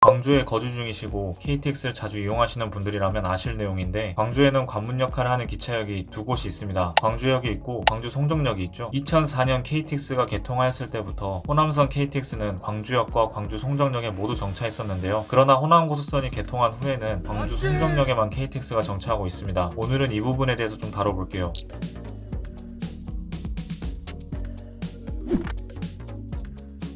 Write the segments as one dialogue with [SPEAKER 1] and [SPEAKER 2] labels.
[SPEAKER 1] 광주에 거주 중이시고 KTX를 자주 이용하시는 분들이라면 아실 내용인데, 광주에는 관문 역할을 하는 기차역이 두 곳이 있습니다. 광주역이 있고 광주 송정역이 있죠. 2004년 KTX가 개통하였을 때부터 호남선 KTX는 광주역과 광주 송정역에 모두 정차했었는데요. 그러나 호남고속선이 개통한 후에는 광주 송정역에만 KTX가 정차하고 있습니다. 오늘은 이 부분에 대해서 좀 다뤄볼게요.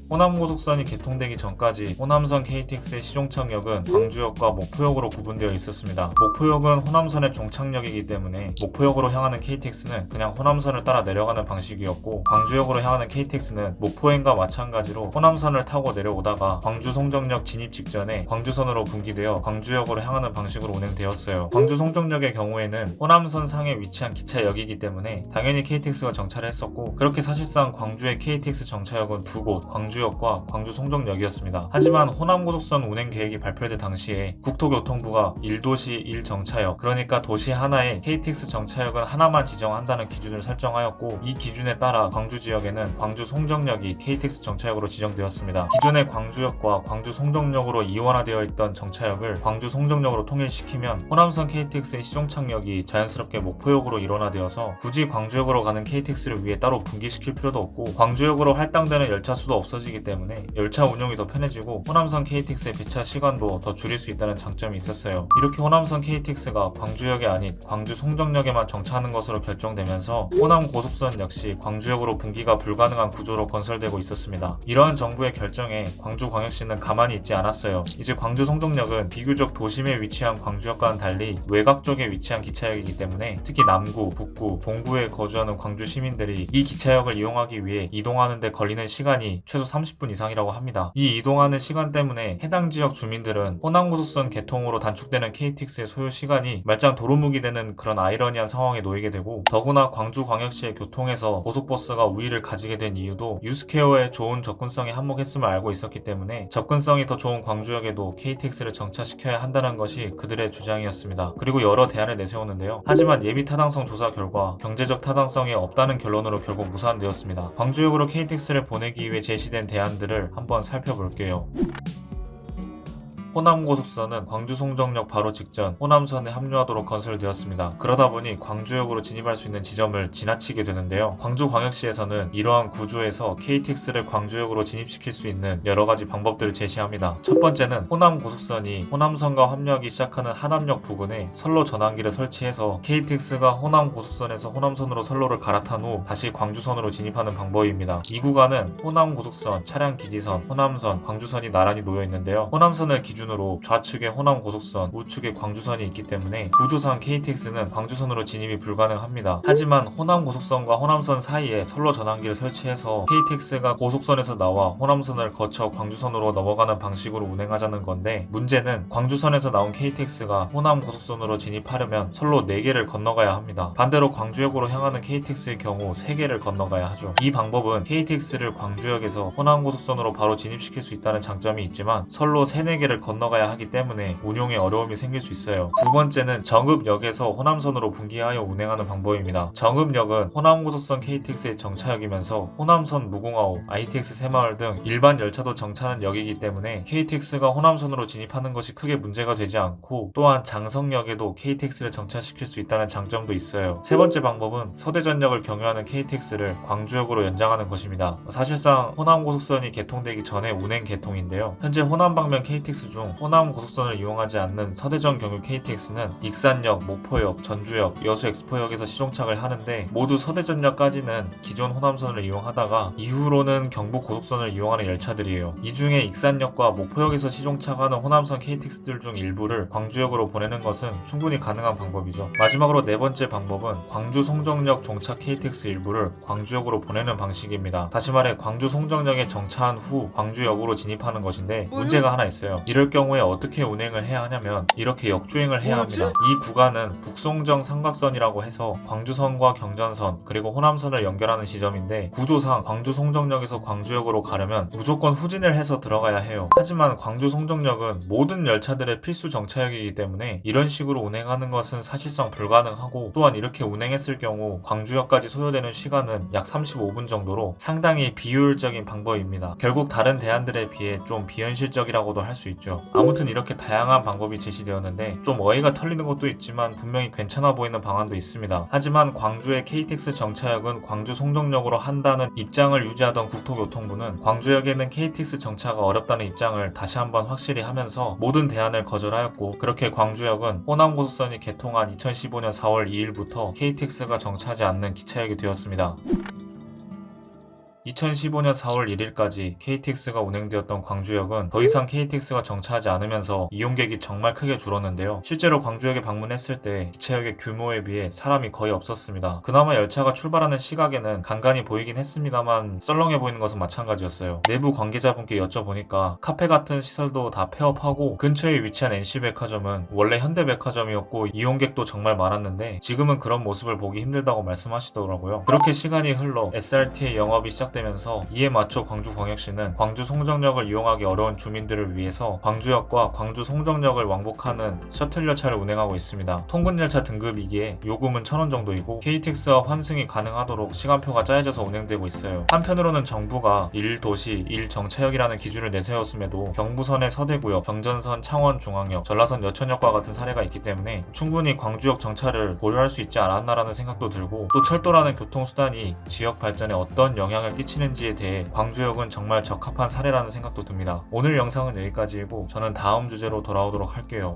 [SPEAKER 1] 호남고속선이 개통되기 전까지 호남선 KTX의 시종착역은 광주역과 목포역으로 구분되어 있었습니다. 목포역은 호남선의 종착역이기 때문에 목포역으로 향하는 KTX는 그냥 호남선을 따라 내려가는 방식이었고, 광주역으로 향하는 KTX는 목포행과 마찬가지로 호남선을 타고 내려오다가 광주 송정역 진입 직전에 광주선으로 분기되어 광주역으로 향하는 방식으로 운행되었어요. 광주 송정역의 경우에는 호남선 상에 위치한 기차역이기 때문에 당연히 KTX가 정차를 했었고, 그렇게 사실상 광주의 KTX 정차역은 두 곳, 광주역과 광주 송정역이었습니다. 하지만 호남고속선 운행 계획이 발표될 당시에 국토교통부가 1도시 1정차역, 그러니까 도시 하나에 KTX 정차역은 하나만 지정한다는 기준을 설정하였고, 이 기준에 따라 광주 지역에는 광주 송정역이 KTX 정차역으로 지정되었습니다. 기존의 광주역과 광주 송정역으로 이원화되어 있던 정차역을 광주 송정역으로 통일시키면 호남선 KTX의 시종착역이 자연스럽게 목포역으로 일원화되어서 굳이 광주역으로 가는 KTX를 위해 따로 분기시킬 필요도 없고, 광주역으로 할당되는 열차 수도 없어지기 때문에 열차 운용이 더 편해지고 호남선 KTX의 배차 시간도 더 줄일 수 있다는 장점이 있었어요. 이렇게 호남선 KTX가 광주역이 아닌 광주 송정역에만 정차하는 것으로 결정되면서 호남 고속선 역시 광주역으로 분기가 불가능한 구조로 건설되고 있었습니다. 이러한 정부의 결정에 광주광역시는 가만히 있지 않았어요. 이제 광주 송정역은 비교적 도심에 위치한 광주역과는 달리 외곽 쪽에 위치한 기차역이기 때문에 특히 남구, 북구, 동구에 거주하는 광주 시민들이 이 기차역을 이용하기 위해 이동하는 데 걸리는 시간이 최소 30분 이상이라고 합니다. 이 이동하는 시간 때문에 해당 지역 주민들은 호남고속선 개통으로 단축되는 KTX의 소요 시간이 말짱 도루묵이 되는 그런 아이러니한 상황에 놓이게 되고, 더구나 광주광역시의 교통에서 고속버스가 우위를 가지게 된 이유도 유스케어의 좋은 접근성에 한몫했음을 알고 있었기 때문에 접근성이 더 좋은 광주역에도 KTX를 정차시켜야 한다는 것이 그들의 주장이었습니다. 그리고 여러 대안을 내세우는데요. 하지만 예비 타당성 조사 결과 경제적 타당성이 없다는 결론으로 결국 무산되었습니다. 광주역으로 KTX를 보내기 위해 제시된 대안들을 한번 살펴볼게요. 호남고속선은 광주 송정역 바로 직전 호남선에 합류하도록 건설되었습니다. 그러다 보니 광주역으로 진입할 수 있는 지점을 지나치게 되는데요. 광주광역시에서는 이러한 구조에서 KTX를 광주역으로 진입시킬 수 있는 여러가지 방법들을 제시합니다. 첫 번째는 호남고속선이 호남선과 합류하기 시작하는 하남역 부근에 선로 전환기를 설치해서 KTX가 호남고속선에서 호남선으로 선로를 갈아탄 후 다시 광주선으로 진입하는 방법입니다. 이 구간은 호남고속선, 차량기지선, 호남선, 광주선이 나란히 놓여 있는데요. 호남선을 기준으로 좌측에 호남고속선, 우측에 광주선이 있기 때문에 구조상 KTX는 광주선으로 진입이 불가능합니다. 하지만 호남고속선과 호남선 사이에 선로 전환기를 설치해서 KTX가 고속선에서 나와 호남선을 거쳐 광주선으로 넘어가는 방식으로 운행하자는 건데, 문제는 광주선에서 나온 KTX가 호남고속선으로 진입하려면 선로 4개를 건너가야 합니다. 반대로 광주역으로 향하는 KTX의 경우 3개를 건너가야 하죠. 이 방법은 KTX를 광주역에서 호남고속선으로 바로 진입시킬 수 있다는 장점이 있지만 선로 3, 4개를 건너가야 하기 때문에 운용에 어려움이 생길 수 있어요. 두 번째는 정읍역에서 호남선으로 분기하여 운행하는 방법입니다. 정읍역은 호남고속선 KTX의 정차역이면서 호남선 무궁화호, ITX 새마을 등 일반 열차도 정차하는 역이기 때문에 KTX가 호남선으로 진입하는 것이 크게 문제가 되지 않고, 또한 장성역에도 KTX를 정차시킬 수 있다는 장점도 있어요. 세 번째 방법은 서대전역을 경유하는 KTX를 광주역으로 연장하는 것입니다. 사실상 호남고속선이 개통되기 전에 운행 개통인데요. 현재 호남 방면 KTX 중 호남 고속선을 이용하지 않는 서대전 경유 KTX는 익산역, 목포역, 전주역, 여수 엑스포역에서 시종착을 하는데, 모두 서대전역까지는 기존 호남선을 이용하다가 이후로는 경북 고속선을 이용하는 열차들이에요. 이 중에 익산역과 목포역에서 시종착하는 호남선 KTX들 중 일부를 광주역으로 보내는 것은 충분히 가능한 방법이죠. 마지막으로 네 번째 방법은 광주 송정역 종착 KTX 일부를 광주역으로 보내는 방식입니다. 다시 말해 광주 송정역에 정차한 후 광주역으로 진입하는 것인데, 문제가 하나 있어요. 이럴 경우에 어떻게 운행을 해야 하냐면 이렇게 역주행을 해야 합니다. 이 구간은 북송정 삼각선이라고 해서 광주선과 경전선 그리고 호남선을 연결하는 지점인데, 구조상 광주 송정역에서 광주역으로 가려면 무조건 후진을 해서 들어가야 해요. 하지만 광주 송정역은 모든 열차들의 필수 정차역이기 때문에 이런 식으로 운행하는 것은 사실상 불가능하고, 또한 이렇게 운행했을 경우 광주역까지 소요되는 시간은 약 35분 정도로 상당히 비효율적인 방법입니다. 결국 다른 대안들에 비해 좀 비현실적이라고도 할 수 있죠. 아무튼 이렇게 다양한 방법이 제시되었는데 좀 어이가 털리는 것도 있지만 분명히 괜찮아 보이는 방안도 있습니다. 하지만 광주의 KTX 정차역은 광주 송정역으로 한다는 입장을 유지하던 국토교통부는 광주역에는 KTX 정차가 어렵다는 입장을 다시 한번 확실히 하면서 모든 대안을 거절하였고, 그렇게 광주역은 호남고속선이 개통한 2015년 4월 2일부터 KTX가 정차하지 않는 기차역이 되었습니다. 2015년 4월 1일까지 KTX가 운행되었던 광주역은 더 이상 KTX가 정차하지 않으면서 이용객이 정말 크게 줄었는데요. 실제로 광주역에 방문했을 때 기차역의 규모에 비해 사람이 거의 없었습니다. 그나마 열차가 출발하는 시각에는 간간히 보이긴 했습니다만 썰렁해 보이는 것은 마찬가지였어요. 내부 관계자분께 여쭤보니까 카페 같은 시설도 다 폐업하고 근처에 위치한 NC백화점은 원래 현대백화점이었고 이용객도 정말 많았는데 지금은 그런 모습을 보기 힘들다고 말씀하시더라고요. 그렇게 시간이 흘러 SRT의 영업이 시작되면서 이에 맞춰 광주광역시는 광주 송정역을 이용하기 어려운 주민들을 위해서 광주역과 광주 송정역을 왕복하는 셔틀 열차를 운행하고 있습니다. 통근열차 등급이기에 요금은 1,000원 정도이고 KTX와 환승이 가능하도록 시간표가 짜여져서 운행되고 있어요. 한편으로는 정부가 1도시 1정차역이라는 기준을 내세웠음에도 경부선의 서대구역, 경전선 창원중앙역, 전라선 여천역과 같은 사례가 있기 때문에 충분히 광주역 정차를 고려할 수 있지 않았나라는 생각도 들고, 또 철도라는 교통수단이 지역 발전에 어떤 영향을 끼치는지에 대해 광주역은 정말 적합한 사례라는 생각도 듭니다. 오늘 영상은 여기까지이고 저는 다음 주제로 돌아오도록 할게요.